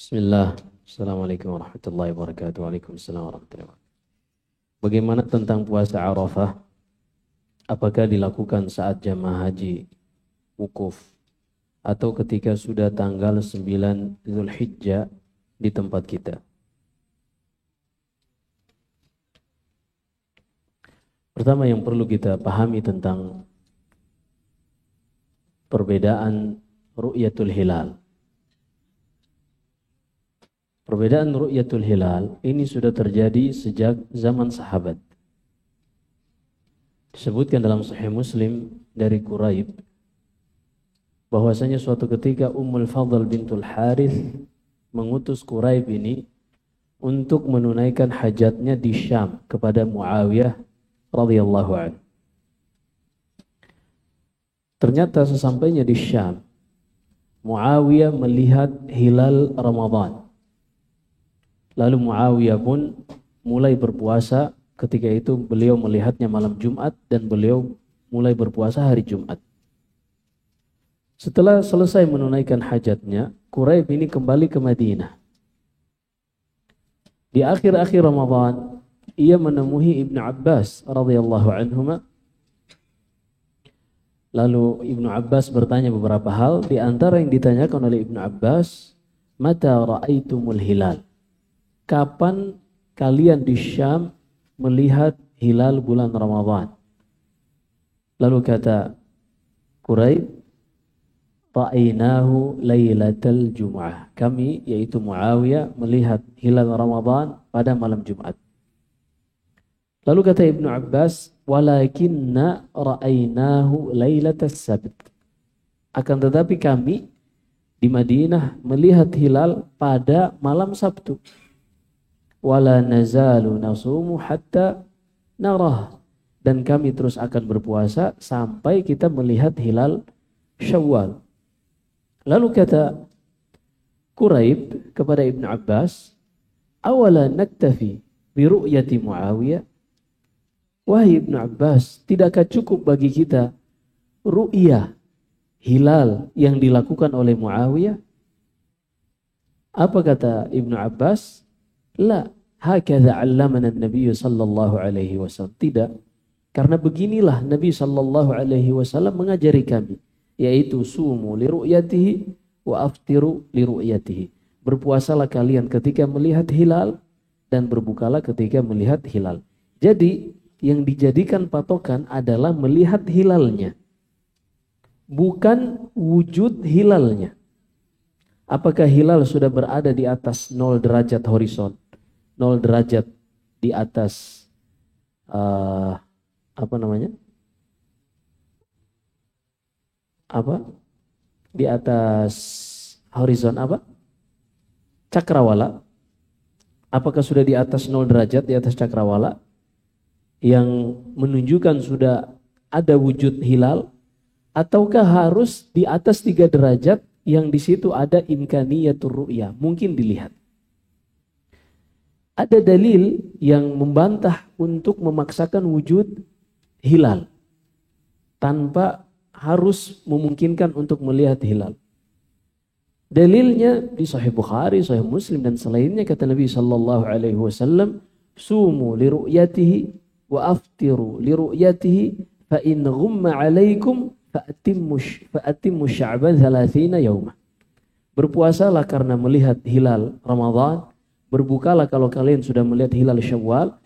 Bismillah. Assalamualaikum warahmatullahi wabarakatuh. Waalaikumsalam warahmatullahi wabarakatuh. Bagaimana tentang puasa Arafah? Apakah dilakukan saat jamaah haji wukuf atau ketika sudah tanggal 9 Zulhijjah di tempat kita? Pertama yang perlu kita pahami tentang perbedaan ru'yatul hilal. Perbedaan ru'yatul hilal ini sudah terjadi sejak zaman sahabat. Disebutkan dalam Sahih Muslim dari Quraib bahwasanya suatu ketika Ummul Fadl bintul Harith mengutus Quraib ini untuk menunaikan hajatnya di Syam kepada Muawiyah radhiyallahu anhu. Ternyata sesampainya di Syam, Muawiyah melihat hilal Ramadan. Lalu Muawiyah pun mulai berpuasa. Ketika itu beliau melihatnya malam Jumat dan beliau mulai berpuasa hari Jumat. Setelah selesai menunaikan hajatnya, Quraib ini kembali ke Madinah. Di akhir-akhir Ramadan, ia menemui Ibnu Abbas radhiyallahu anhuma. Lalu Ibnu Abbas bertanya beberapa hal. Di antara yang ditanyakan oleh Ibnu Abbas, "Mata ra'aitumul hilal?" Kapan kalian di Syam melihat hilal bulan Ramadan? Lalu kata Quraib, "Ra'ainahu lailatal Jum'ah." Kami, yaitu Muawiyah, melihat hilal Ramadan pada malam Jumat. Lalu kata Ibnu Abbas, "Walakinna ra'ainahu lailatas Sabt." Akan tetapi kami di Madinah melihat hilal pada malam Sabtu. Wala nazalu nasumu hatta narah, dan kami terus akan berpuasa sampai kita melihat hilal Syawal. Lalu kata Quraib kepada Ibnu Abbas, "Awala naktafi bi ru'yati Muawiyah?" Wahai Ibnu Abbas, tidakkah cukup bagi kita ru'yah hilal yang dilakukan oleh Muawiyah? Apa kata Ibnu Abbas? La, hakadha 'allamana an-nabiy sallallahu alaihi wasallam. Tidak, karena beginilah Nabi sallallahu alaihi wasallam mengajari kami, yaitu sumu li ru'yatihi wa aftiru li ru'yatihi. Berpuasalah kalian ketika melihat hilal dan berbukalah ketika melihat hilal. Jadi yang dijadikan patokan adalah melihat hilalnya, bukan wujud hilalnya. Apakah hilal sudah berada di atas 0 derajat horizon, 0 derajat di atas di atas horizon cakrawala? Apakah sudah di atas 0 derajat di atas cakrawala yang menunjukkan sudah ada wujud hilal, ataukah harus di atas 3 derajat yang di situ ada imkaniyatur ru'ya, mungkin dilihat? Ada dalil yang membantah untuk memaksakan wujud hilal tanpa harus memungkinkan untuk melihat hilal. Dalilnya di Sahih Bukhari, Sahih Muslim dan selainnya, kata Nabi sallallahu alaihi wasallam, "Sumu li ru'yatihi wa aftiru li ru'yatihi fa in ghumma 'alaikum fa'atimmu sya'ban 30 yauma." Berpuasalah karena melihat hilal Ramadan. Berbukalah kalau kalian sudah melihat hilal Syawal.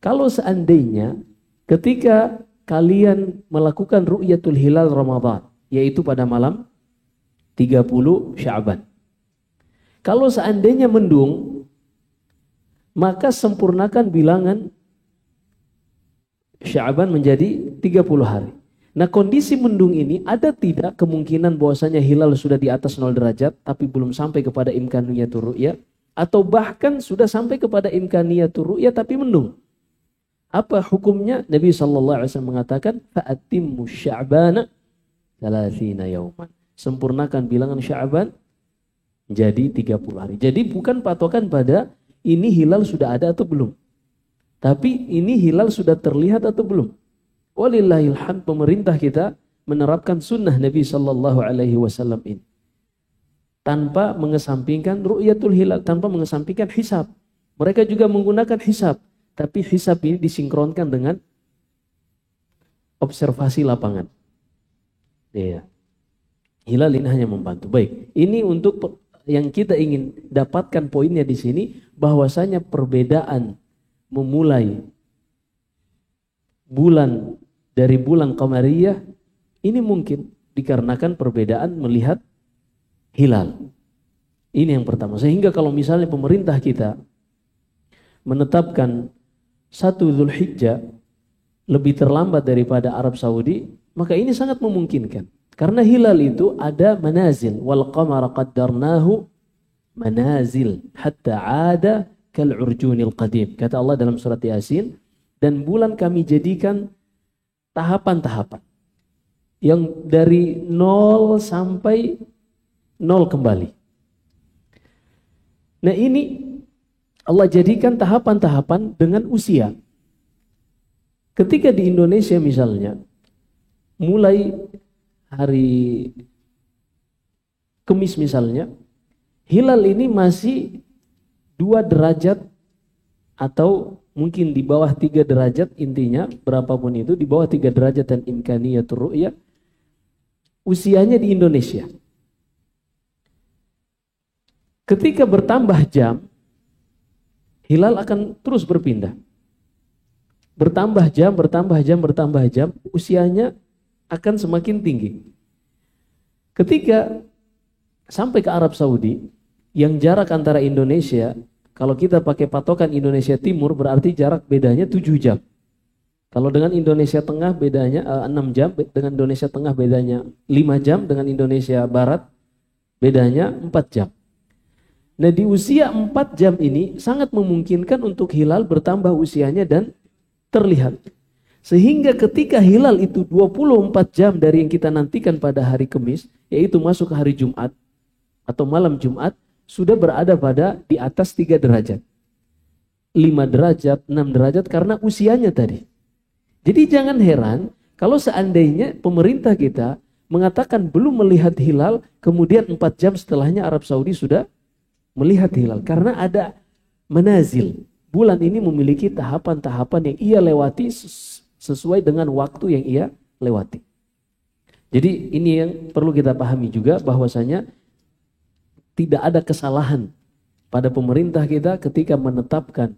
Kalau seandainya ketika kalian melakukan ru'yatul hilal Ramadan, yaitu pada malam 30 Sya'ban. Kalau seandainya mendung, maka sempurnakan bilangan Sya'ban menjadi 30 hari. Nah, kondisi mendung ini ada tidak kemungkinan bahwasanya hilal sudah di atas 0 derajat tapi belum sampai kepada imkaniyatur ru'ya? Atau bahkan sudah sampai kepada imkaniyatur ru'ya tapi mendung. Apa hukumnya? Nabi sallallahu alaihi wasallam mengatakan, "Fa'atimmu sya'bana 30 yauman." Sempurnakan bilangan Sya'ban jadi 30 hari. Jadi bukan patokan pada ini hilal sudah ada atau belum, tapi ini hilal sudah terlihat atau belum. Walillahil hamd, pemerintah kita menerapkan sunnah Nabi sallallahu alaihi wasallam ini. tanpa mengesampingkan ru'yatul hilal, tanpa mengesampingkan hisab. Mereka juga menggunakan hisab, tapi hisab ini disinkronkan dengan observasi lapangan. Iya. Hilal ini hanya membantu. Baik, ini untuk yang kita ingin dapatkan poinnya di sini, bahwasanya perbedaan memulai bulan dari bulan Qamariyah ini mungkin dikarenakan perbedaan melihat hilal. Ini yang pertama. Sehingga kalau misalnya pemerintah kita menetapkan 1 Dzulhijjah lebih terlambat daripada Arab Saudi, maka ini sangat memungkinkan. Karena hilal itu ada manazil. Wal qamara qaddarnahu manazil hatta ada kal urjunil qadim. Kata Allah dalam surat Yasin, dan bulan kami jadikan tahapan-tahapan yang dari 0 sampai 0 kembali. Nah ini Allah jadikan tahapan-tahapan dengan usia. Ketika di Indonesia misalnya, mulai hari Kamis misalnya, hilal ini masih 2 derajat atau mungkin di bawah 3 derajat, intinya berapapun itu, di bawah 3 derajat dan imkaniyatur ru'ya, usianya di Indonesia. Ketika bertambah jam, hilal akan terus berpindah. Bertambah jam, usianya akan semakin tinggi. Ketika sampai ke Arab Saudi, yang jarak antara Indonesia, kalau kita pakai patokan Indonesia Timur, berarti jarak bedanya 7 jam. Kalau dengan Indonesia Tengah bedanya 6 jam, dengan Indonesia Tengah bedanya 5 jam, dengan Indonesia Barat bedanya 4 jam. Nah di usia 4 jam ini sangat memungkinkan untuk hilal bertambah usianya dan terlihat. Sehingga ketika hilal itu 24 jam dari yang kita nantikan pada hari Kamis, yaitu masuk ke hari Jumat atau malam Jumat, sudah berada pada di atas 3 derajat. 5 derajat, 6 derajat karena usianya tadi. Jadi jangan heran kalau seandainya pemerintah kita mengatakan belum melihat hilal, kemudian 4 jam setelahnya Arab Saudi sudah melihat hilal. Karena ada manazil. Bulan ini memiliki tahapan-tahapan yang ia lewati sesuai dengan waktu yang ia lewati. Jadi ini yang perlu kita pahami juga, bahwasanya tidak ada kesalahan pada pemerintah kita ketika menetapkan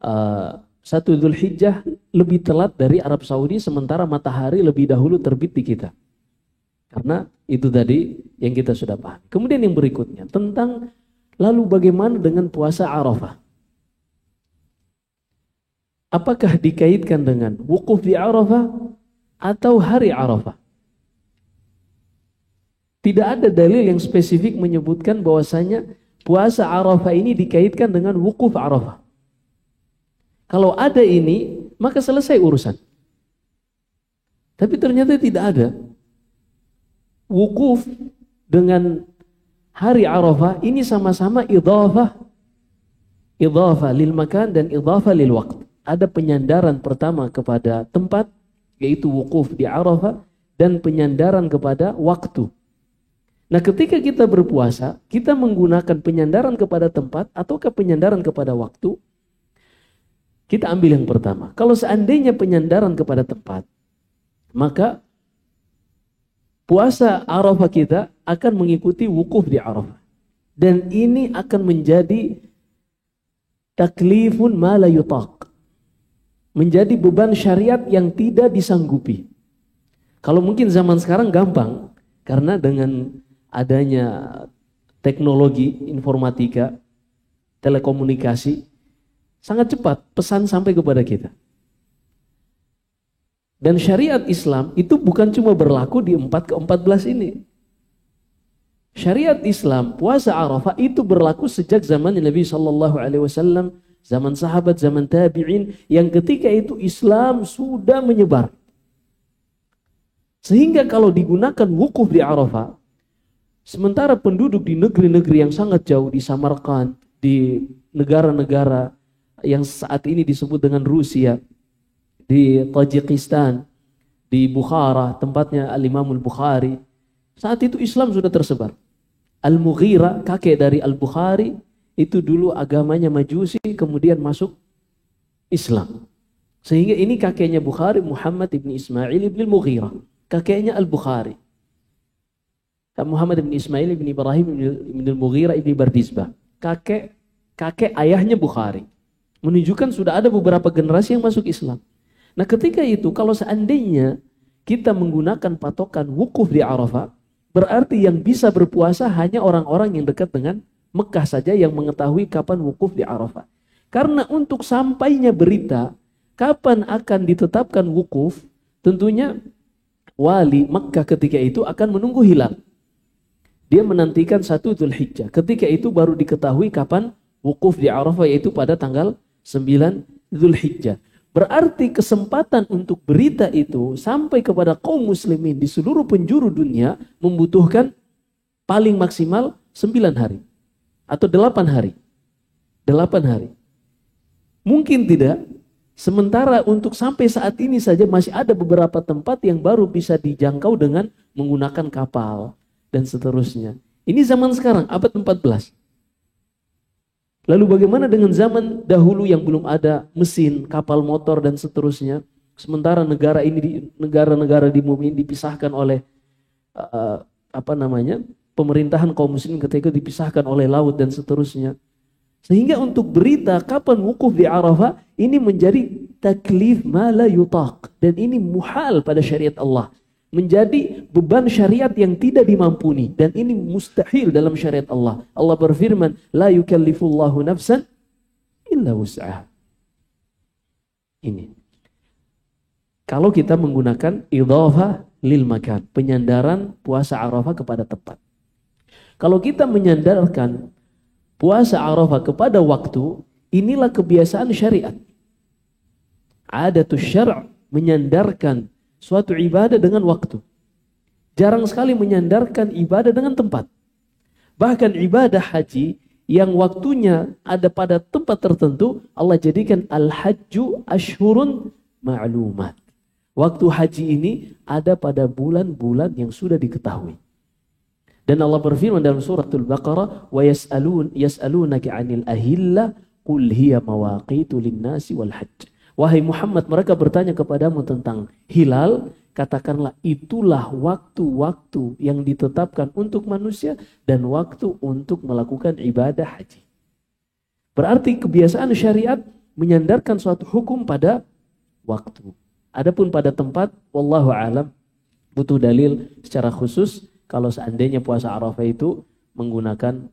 1 Dzulhijjah lebih telat dari Arab Saudi, sementara matahari lebih dahulu terbit di kita. Karena itu tadi yang kita sudah paham. Kemudian yang berikutnya tentang lalu bagaimana dengan puasa Arafah? Apakah dikaitkan dengan wukuf di Arafah atau hari Arafah? Tidak ada dalil yang spesifik menyebutkan bahwasanya puasa Arafah ini dikaitkan dengan wukuf Arafah. Kalau ada ini, maka selesai urusan. Tapi ternyata tidak ada. Wukuf dengan hari Arafah ini sama-sama idhafah lil makan dan idhafah lil waqt. Ada penyandaran pertama kepada tempat, yaitu wukuf di Arafah, dan penyandaran kepada waktu. Nah ketika kita berpuasa, kita menggunakan penyandaran kepada tempat ataukah penyandaran kepada waktu? Kita ambil yang pertama. Kalau seandainya penyandaran kepada tempat, maka puasa Arafah kita akan mengikuti wukuf di Arafah. Dan ini akan menjadi taklifun ma la yutaq. Menjadi beban syariat yang tidak disanggupi. Kalau mungkin zaman sekarang gampang, karena dengan adanya teknologi informatika, telekomunikasi, sangat cepat pesan sampai kepada kita. Dan syariat Islam itu bukan cuma berlaku di 4 ke 14 ini. Syariat Islam, puasa Arafah itu berlaku sejak zaman Nabi SAW, zaman sahabat, zaman tabi'in, yang ketika itu Islam sudah menyebar. Sehingga kalau digunakan wukuf di Arafah, sementara penduduk di negeri-negeri yang sangat jauh, di Samarkand, di negara-negara yang saat ini disebut dengan Rusia, di Tajikistan, di Bukhara, tempatnya Al-Imamul Bukhari, saat itu Islam sudah tersebar. Al-Mughirah, kakek dari Al-Bukhari, itu dulu agamanya Majusi, kemudian masuk Islam. Sehingga ini kakeknya Bukhari, Muhammad ibn Ismail ibn Al-Mughirah. Kakeknya Al-Bukhari. Muhammad ibn Ismail ibn Ibrahim ibn Al-Mughirah ibn Bardizbah. Kakek ayahnya Bukhari. Menunjukkan sudah ada beberapa generasi yang masuk Islam. Nah ketika itu kalau seandainya kita menggunakan patokan wukuf di Arafah, berarti yang bisa berpuasa hanya orang-orang yang dekat dengan Mekah saja yang mengetahui kapan wukuf di Arafah. Karena untuk sampainya berita kapan akan ditetapkan wukuf, tentunya wali Mekah ketika itu akan menunggu hilal. Dia menantikan 1 Dzulhijjah. Ketika itu baru diketahui kapan wukuf di Arafah, yaitu pada tanggal 9 Dzulhijjah. Berarti kesempatan untuk berita itu sampai kepada kaum muslimin di seluruh penjuru dunia membutuhkan paling maksimal 9 hari. Atau 8 hari. 8 hari. Mungkin tidak. Sementara untuk sampai saat ini saja masih ada beberapa tempat yang baru bisa dijangkau dengan menggunakan kapal. Dan seterusnya. Ini zaman sekarang, abad 14. Lalu bagaimana dengan zaman dahulu yang belum ada mesin, kapal motor dan seterusnya. Sementara negara ini, negara-negara di bumi ini dipisahkan oleh pemerintahan kaum muslim ketika itu dipisahkan oleh laut dan seterusnya. Sehingga untuk berita kapan wukuf di Arafah ini menjadi taklif ma la yutaq, dan ini muhal pada syariat Allah. Menjadi beban syariat yang tidak dimampuni, dan ini mustahil dalam syariat Allah. Allah berfirman, la yukallifullahu nafsan illa wus'aha. Ini. Kalau kita menggunakan idhafah lil makan, penyandaran puasa Arafah kepada tempat. Kalau kita menyandarkan puasa Arafah kepada waktu, inilah kebiasaan syariat. Adatus syara' menyandarkan suatu ibadah dengan waktu. Jarang sekali menyandarkan ibadah dengan tempat. Bahkan ibadah haji yang waktunya ada pada tempat tertentu, Allah jadikan al-hajju ashhurun ma'lumat. Waktu haji ini ada pada bulan-bulan yang sudah diketahui. Dan Allah berfirman dalam suratul Baqarah, wa yas'alunaka 'anil ahillah qul hiya mawaqitu lin-nasi wal hajj. Wahai Muhammad, mereka bertanya kepadamu tentang hilal, katakanlah itulah waktu-waktu yang ditetapkan untuk manusia dan waktu untuk melakukan ibadah haji. Berarti kebiasaan syariat menyandarkan suatu hukum pada waktu. Adapun pada tempat, wallahu alam, butuh dalil secara khusus kalau seandainya puasa Arafah itu menggunakan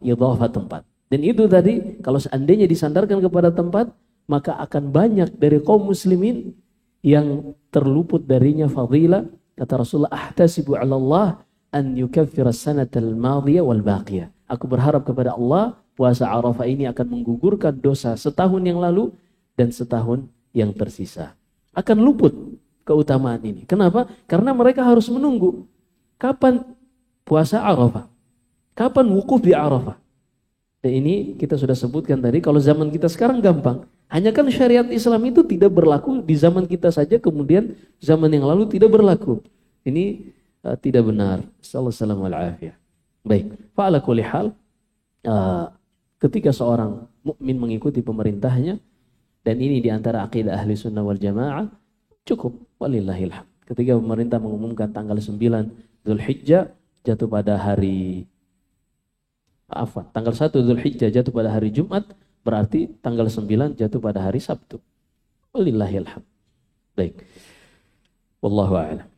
idhafah tempat. Dan itu tadi, kalau seandainya disandarkan kepada tempat, maka akan banyak dari kaum muslimin yang terluput darinya fadilah. Kata Rasulullah, ahtasibu 'ala Allah an yukaffira as-sanatal madhiyah wal baqiyah. Aku berharap kepada Allah puasa Arafah ini akan menggugurkan dosa setahun yang lalu dan setahun yang tersisa. Akan luput keutamaan ini. Kenapa? Karena mereka harus menunggu kapan puasa Arafah, kapan wukuf di Arafah. Dan ini kita sudah sebutkan tadi, kalau zaman kita sekarang gampang. Hanya kan syariat Islam itu tidak berlaku di zaman kita saja, kemudian zaman yang lalu tidak berlaku. Ini tidak benar. Sallallahu alaihi wasallam. Baik. Fa'ala kulli hal, ketika seorang mukmin mengikuti pemerintahnya, dan ini diantara akidah ahli sunnah wal jamaah, cukup. Walillahilhamd. Ketika pemerintah mengumumkan tanggal 9 Dzulhijjah jatuh pada hari tanggal 1 Dzulhijjah jatuh pada hari Jumat, berarti tanggal 9 jatuh pada hari Sabtu. Wallillahilhamd. Baik. Wallahu a'lam.